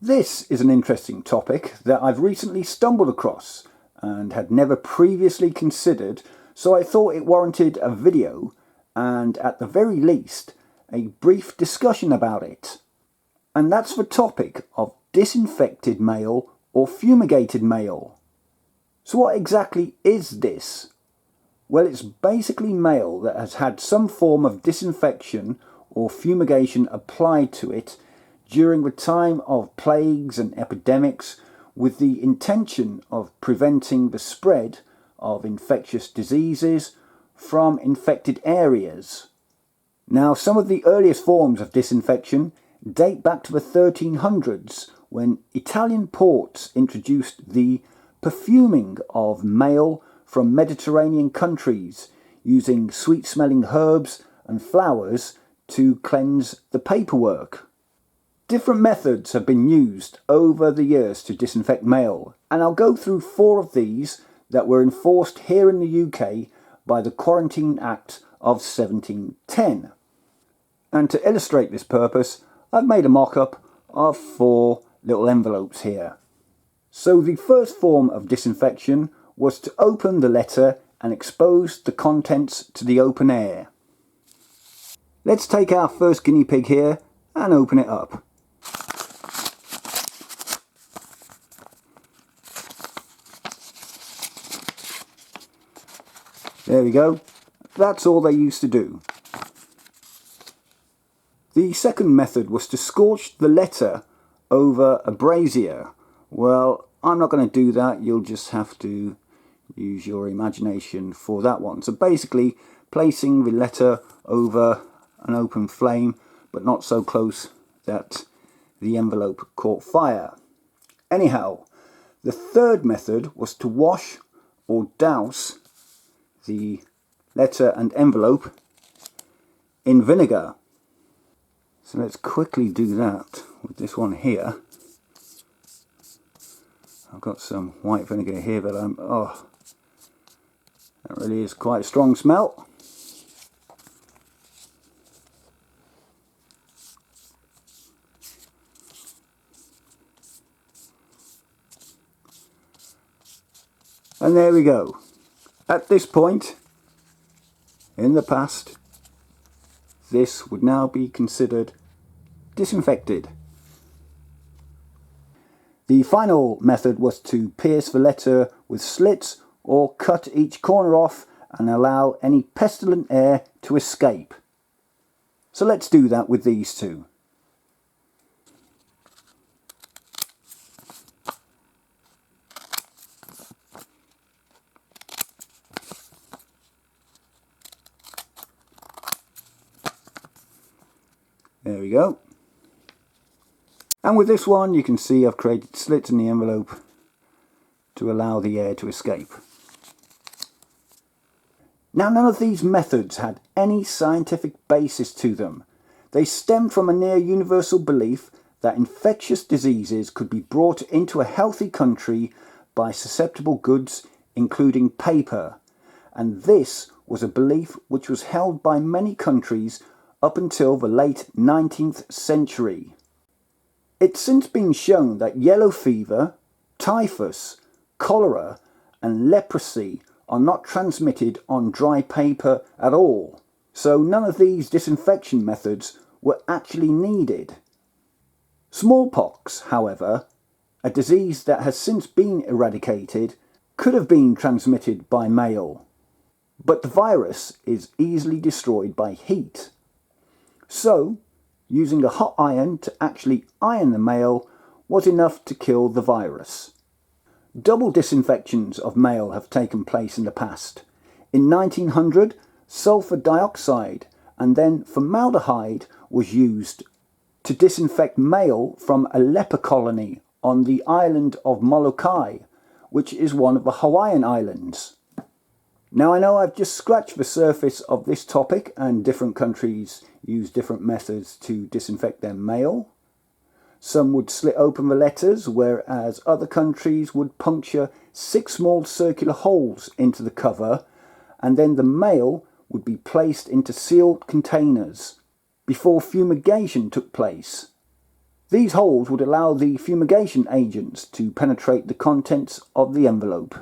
This is an interesting topic that I've recently stumbled across and had never previously considered, so I thought it warranted a video and, at the very least, a brief discussion about it. And that's the topic of disinfected mail or fumigated mail. So what exactly is this? Well, it's basically mail that has had some form of disinfection or fumigation applied to it during the time of plagues and epidemics, with the intention of preventing the spread of infectious diseases from infected areas. Now, some of the earliest forms of disinfection date back to the 1300s, when Italian ports introduced the perfuming of mail from Mediterranean countries, using sweet-smelling herbs and flowers to cleanse the paperwork. Different methods have been used over the years to disinfect mail, and I'll go through 4 of these that were enforced here in the UK by the Quarantine Act of 1710. And to illustrate this purpose, I've made a mock-up of 4 little envelopes here. So the first form of disinfection was to open the letter and expose the contents to the open air. Let's take our first guinea pig here and open it up. There we go. That's all they used to do. The second method was to scorch the letter over a brazier. Well, I'm not going to do that. You'll just have to use your imagination for that one. So basically, placing the letter over an open flame, but not so close that the envelope caught fire. Anyhow, the third method was to wash or douse the letter and envelope in vinegar. So let's quickly do that with this one here. I've got some white vinegar here, but that really is quite a strong smell. And there we go. At this point, in the past, this would now be considered disinfected. The final method was to pierce the letter with slits or cut each corner off and allow any pestilent air to escape. So let's do that with these 2. There we go. And with this one, you can see I've created slits in the envelope to allow the air to escape. Now, none of these methods had any scientific basis to them. They stemmed from a near universal belief that infectious diseases could be brought into a healthy country by susceptible goods, including paper. And this was a belief which was held by many countries up until the late 19th century. It's since been shown that yellow fever, typhus, cholera and leprosy are not transmitted on dry paper at all, so none of these disinfection methods were actually needed. Smallpox, however, a disease that has since been eradicated, could have been transmitted by mail, but the virus is easily destroyed by heat. So, using a hot iron to actually iron the mail was enough to kill the virus. Double disinfections of mail have taken place in the past. In 1900, sulfur dioxide and then formaldehyde was used to disinfect mail from a leper colony on the island of Molokai, which is one of the Hawaiian Islands. Now, I know I've just scratched the surface of this topic, and different countries use different methods to disinfect their mail. Some would slit open the letters, whereas other countries would puncture 6 small circular holes into the cover, and then the mail would be placed into sealed containers before fumigation took place. These holes would allow the fumigation agents to penetrate the contents of the envelope.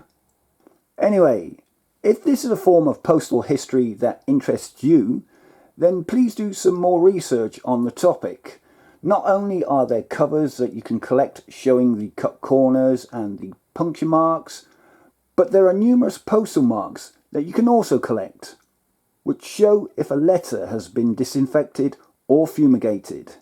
Anyway, if this is a form of postal history that interests you, then please do some more research on the topic. Not only are there covers that you can collect showing the cut corners and the puncture marks, but there are numerous postal marks that you can also collect, which show if a letter has been disinfected or fumigated.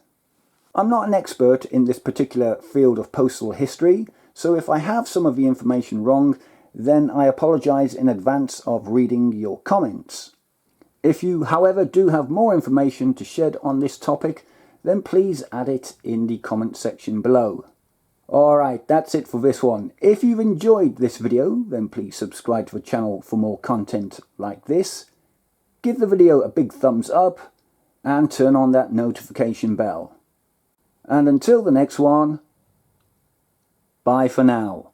I'm not an expert in this particular field of postal history, so if I have some of the information wrong, then I apologise in advance of reading your comments. If you, however, do have more information to shed on this topic, then please add it in the comment section below. Alright, that's it for this one. If you've enjoyed this video, then please subscribe to the channel for more content like this. Give the video a big thumbs up and turn on that notification bell. And until the next one, bye for now.